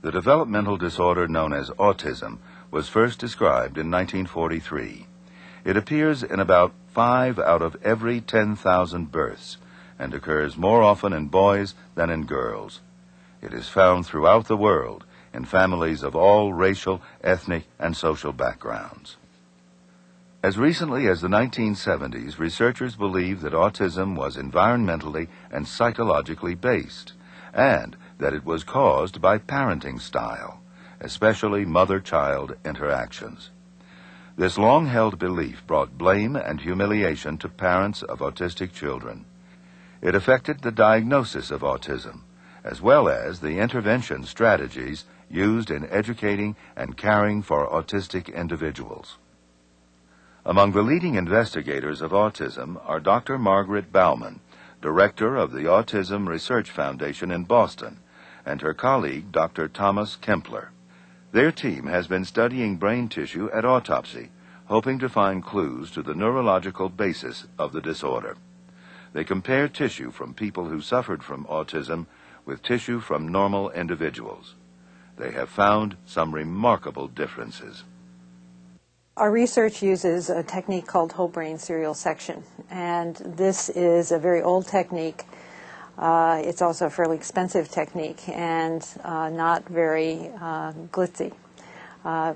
The developmental disorder known as autism was first described in 1943. It appears in about 5 out of every 10,000 births and occurs more often in boys than in girls. It is found throughout the world in families of all racial, ethnic, and social backgrounds. As recently as the 1970s, researchers believed that autism was environmentally and psychologically based, and that it was caused by parenting style, especially mother-child interactions. This long-held belief brought blame and humiliation to parents of autistic children. It affected the diagnosis of autism, as well as the intervention strategies used in educating and caring for autistic individuals. Among the leading investigators of autism are Dr. Margaret Bauman, director of the Autism Research Foundation in Boston, and her colleague, Dr. Thomas Kempler. Their team has been studying brain tissue at autopsy, hoping to find clues to the neurological basis of the disorder. They compare tissue from people who suffered from autism with tissue from normal individuals. They have found some remarkable differences. Our research uses a technique called whole brain serial section, and this is a very old technique. It's also a fairly expensive technique and not very glitzy.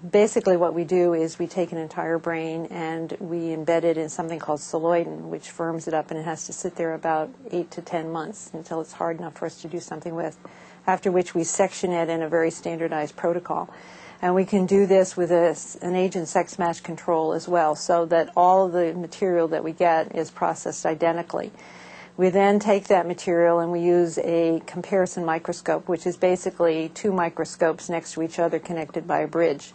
Basically what we do is we take an entire brain and we embed it in something called celloidin, which firms it up, and it has to sit there about 8 to 10 months until it's hard enough for us to do something with, after which we section it in a very standardized protocol. And we can do this with an age and sex match control as well, so that all of the material that we get is processed identically. We then take that material and we use a comparison microscope, which is basically 2 microscopes next to each other connected by a bridge.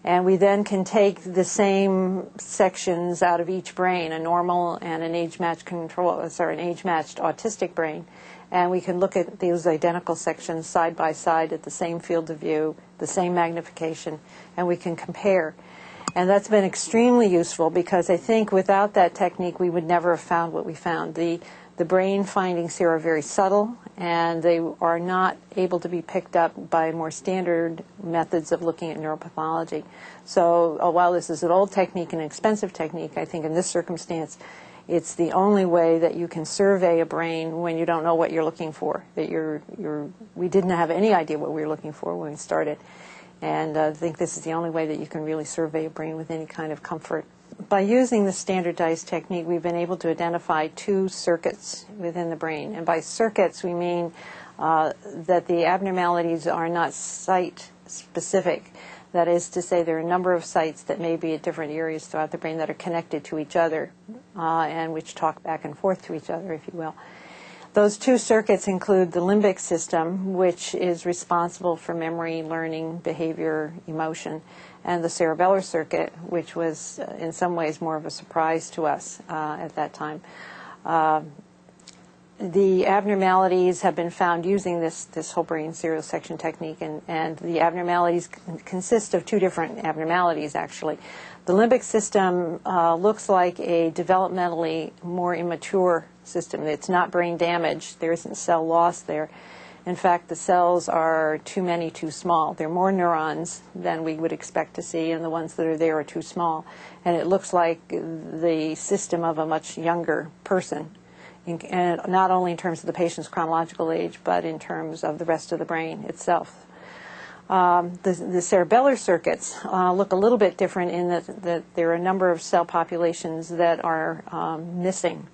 And we then can take the same sections out of each brain, a normal and an age-matched autistic brain, and we can look at these identical sections side by side at the same field of view, the same magnification, and we can compare. And that's been extremely useful because I think without that technique we would never have found what we found. The brain findings here are very subtle, and they are not able to be picked up by more standard methods of looking at neuropathology. So while this is an old technique and an expensive technique, I think in this circumstance it's the only way that you can survey a brain when you don't know what you're looking for. We didn't have any idea what we were looking for when we started, and I think this is the only way that you can really survey a brain with any kind of comfort. By using the standardized technique, we've been able to identify 2 circuits within the brain. And by circuits, we mean that the abnormalities are not site-specific. That is to say, there are a number of sites that may be at different areas throughout the brain that are connected to each other and which talk back and forth to each other, if you will. Those 2 circuits include the limbic system, which is responsible for memory, learning, behavior, emotion, and the cerebellar circuit, which was in some ways more of a surprise to us at that time. The abnormalities have been found using this whole brain serial section technique, and the abnormalities consist of 2 different abnormalities, actually. The limbic system looks like a developmentally more immature system. It's not brain damage. There isn't cell loss there. In fact, the cells are too many, too small. There are more neurons than we would expect to see, and the ones that are there are too small. And it looks like the system of a much younger person, and not only in terms of the patient's chronological age, but in terms of the rest of the brain itself. The cerebellar circuits look a little bit different in that there are a number of cell populations that are missing.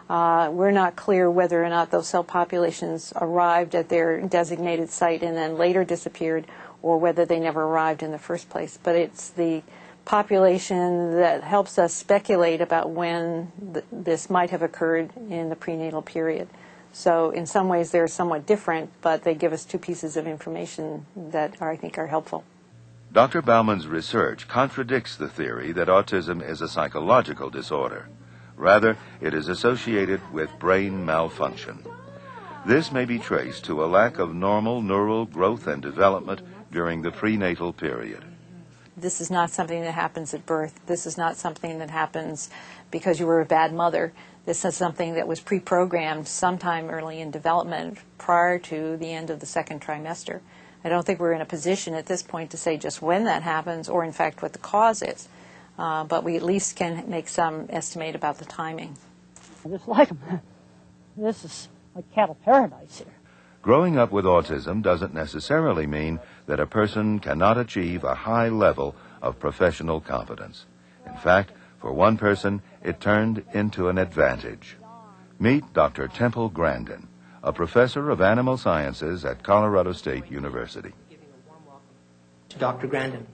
We're not clear whether or not those cell populations arrived at their designated site and then later disappeared, or whether they never arrived in the first place. But it's the population that helps us speculate about when this might have occurred in the prenatal period. So in some ways they're somewhat different, but they give us 2 pieces of information that I think are helpful. Dr. Bauman's research contradicts the theory that autism is a psychological disorder. Rather, it is associated with brain malfunction. This may be traced to a lack of normal neural growth and development during the prenatal period. This is not something that happens at birth. This is not something that happens because you were a bad mother. This is something that was pre-programmed sometime early in development prior to the end of the 2nd trimester. I don't think we're in a position at this point to say just when that happens or, in fact, what the cause is. But we at least can make some estimate about the timing. I just like them. This is like cattle paradise here. Growing up with autism doesn't necessarily mean that a person cannot achieve a high level of professional competence. In fact, for one person, it turned into an advantage. Meet Dr. Temple Grandin, a professor of animal sciences at Colorado State University. To Dr. Grandin.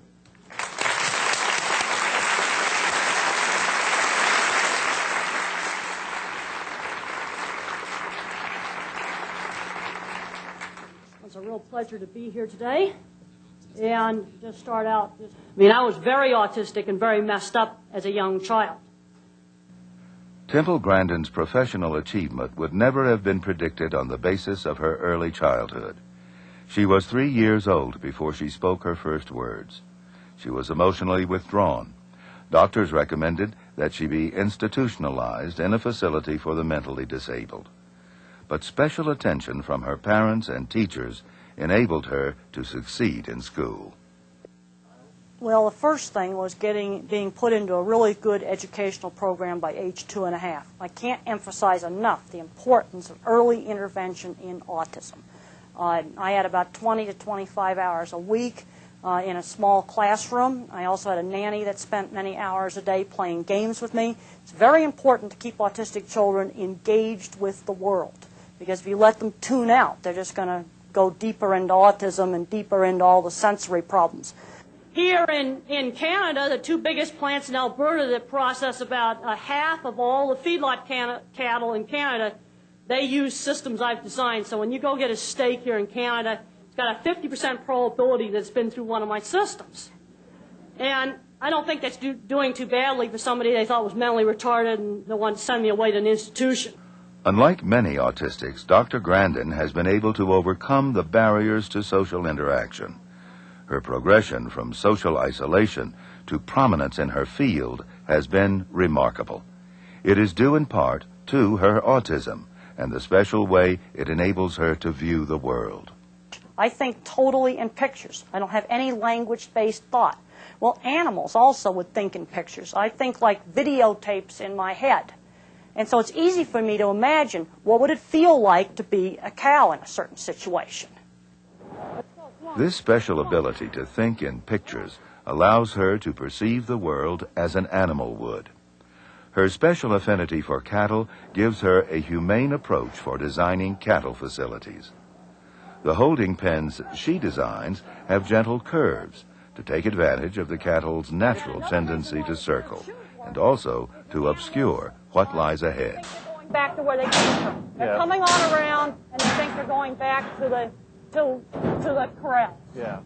It's a real pleasure to be here today. And just start out, I was very autistic and very messed up as a young child. Temple Grandin's professional achievement would never have been predicted on the basis of her early childhood. She was 3 years old before she spoke her first words. She was emotionally withdrawn. Doctors recommended that she be institutionalized in a facility for the mentally disabled. But special attention from her parents and teachers enabled her to succeed in school. Well, the first thing was being put into a really good educational program by age 2.5. I can't emphasize enough the importance of early intervention in autism. I had about 20 to 25 hours a week in a small classroom. I also had a nanny that spent many hours a day playing games with me. It's very important to keep autistic children engaged with the world, because if you let them tune out, they're just going to go deeper into autism and deeper into all the sensory problems. Here in Canada, the two biggest plants in Alberta that process about half of all the feedlot cattle in Canada, they use systems I've designed. So when you go get a steak here in Canada, it's got a 50% probability that it's been through one of my systems. And I don't think that's doing too badly for somebody they thought was mentally retarded and they wanted to send me away to an institution. Unlike many autistics, Dr. Grandin has been able to overcome the barriers to social interaction. Her progression from social isolation to prominence in her field has been remarkable. It is due in part to her autism and the special way it enables her to view the world. I think totally in pictures. I don't have any language-based thought. Well, animals also would think in pictures. I think like videotapes in my head. And so it's easy for me to imagine what would it feel like to be a cow in a certain situation. This special ability to think in pictures allows her to perceive the world as an animal would. Her special affinity for cattle gives her a humane approach for designing cattle facilities. The holding pens she designs have gentle curves to take advantage of the cattle's natural tendency to circle and also to obscure what lies ahead. Going back to where they came from. They're coming on around and they think they're going back to the corral. Yeah.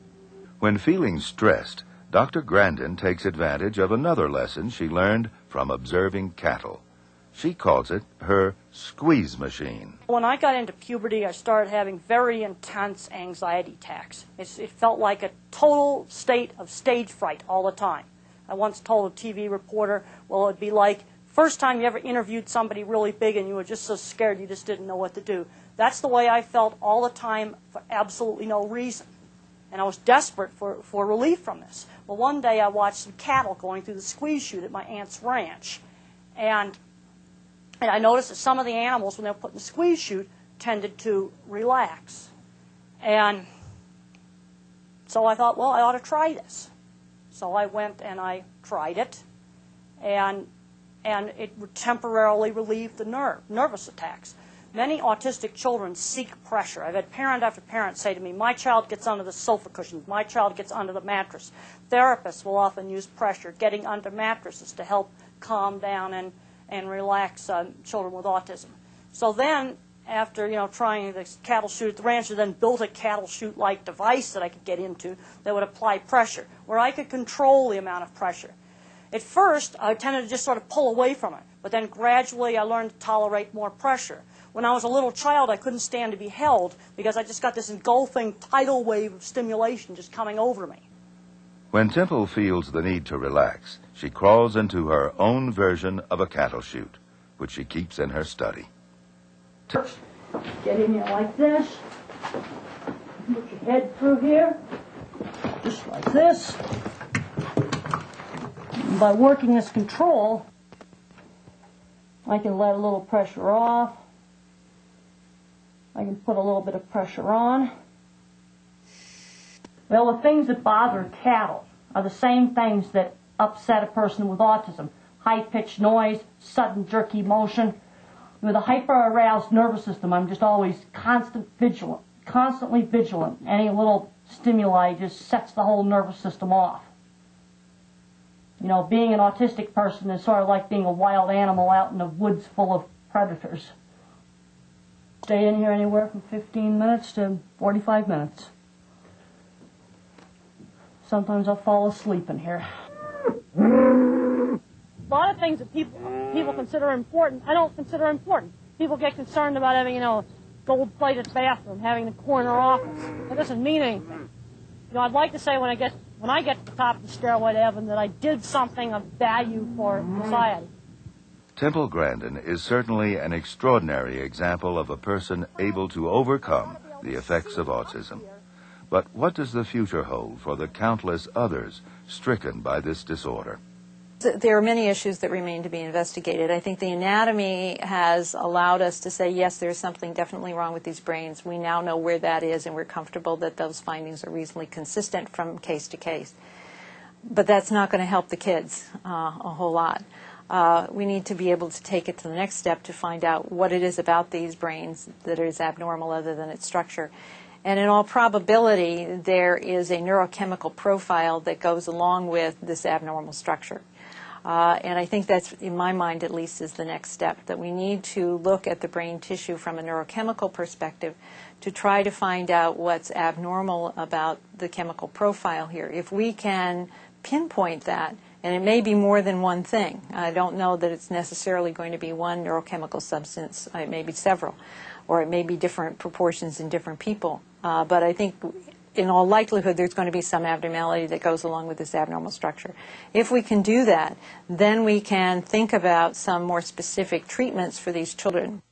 When feeling stressed, Dr. Grandin takes advantage of another lesson she learned from observing cattle. She calls it her squeeze machine. When I got into puberty, I started having very intense anxiety attacks. It felt like a total state of stage fright all the time. I once told a TV reporter, well, it'd be like first time you ever interviewed somebody really big and you were just so scared you just didn't know what to do. That's the way I felt all the time for absolutely no reason. And I was desperate for relief from this. Well, one day I watched some cattle going through the squeeze chute at my aunt's ranch. And I noticed that some of the animals, when they were put in the squeeze chute, tended to relax. And so I thought, well, I ought to try this. So I went and I tried it. And it temporarily relieved the nervous attacks. Many autistic children seek pressure. I've had parent after parent say to me, my child gets under the sofa cushions, my child gets under the mattress. Therapists will often use pressure, getting under mattresses to help calm down and relax children with autism. So then, after trying the cattle chute at the ranch, I then built a cattle chute-like device that I could get into that would apply pressure, where I could control the amount of pressure. At first, I tended to just sort of pull away from it, but then gradually I learned to tolerate more pressure. When I was a little child, I couldn't stand to be held because I just got this engulfing tidal wave of stimulation just coming over me. When Temple feels the need to relax, she crawls into her own version of a cattle chute, which she keeps in her study. Get in here like this. Put your head through here, just like this. And by working this control, I can let a little pressure off. I can put a little bit of pressure on. Well, the things that bother cattle are the same things that upset a person with autism. High-pitched noise, sudden jerky motion. With a hyper-aroused nervous system, I'm just always constantly vigilant. Any little stimuli just sets the whole nervous system off. You know, being an autistic person is sort of like being a wild animal out in the woods full of predators. Stay in here anywhere from 15 minutes to 45 minutes. Sometimes I'll fall asleep in here. A lot of things that people consider important, I don't consider important. People get concerned about having, a gold-plated bathroom, having the corner office. That doesn't mean anything. I'd like to say when I get to the top of the stairway to heaven that I did something of value for society. Temple Grandin is certainly an extraordinary example of a person able to overcome the effects of autism. But what does the future hold for the countless others stricken by this disorder? There are many issues that remain to be investigated. I think the anatomy has allowed us to say, yes, there's something definitely wrong with these brains. We now know where that is, and we're comfortable that those findings are reasonably consistent from case to case. But that's not going to help the kids a whole lot. We need to be able to take it to the next step to find out what it is about these brains that is abnormal other than its structure. And in all probability, there is a neurochemical profile that goes along with this abnormal structure. And I think that's, in my mind at least, is the next step, that we need to look at the brain tissue from a neurochemical perspective to try to find out what's abnormal about the chemical profile here. If we can pinpoint that, and it may be more than one thing. I don't know that it's necessarily going to be one neurochemical substance. It may be several, or it may be different proportions in different people. But I think in all likelihood there's going to be some abnormality that goes along with this abnormal structure. If we can do that, then we can think about some more specific treatments for these children.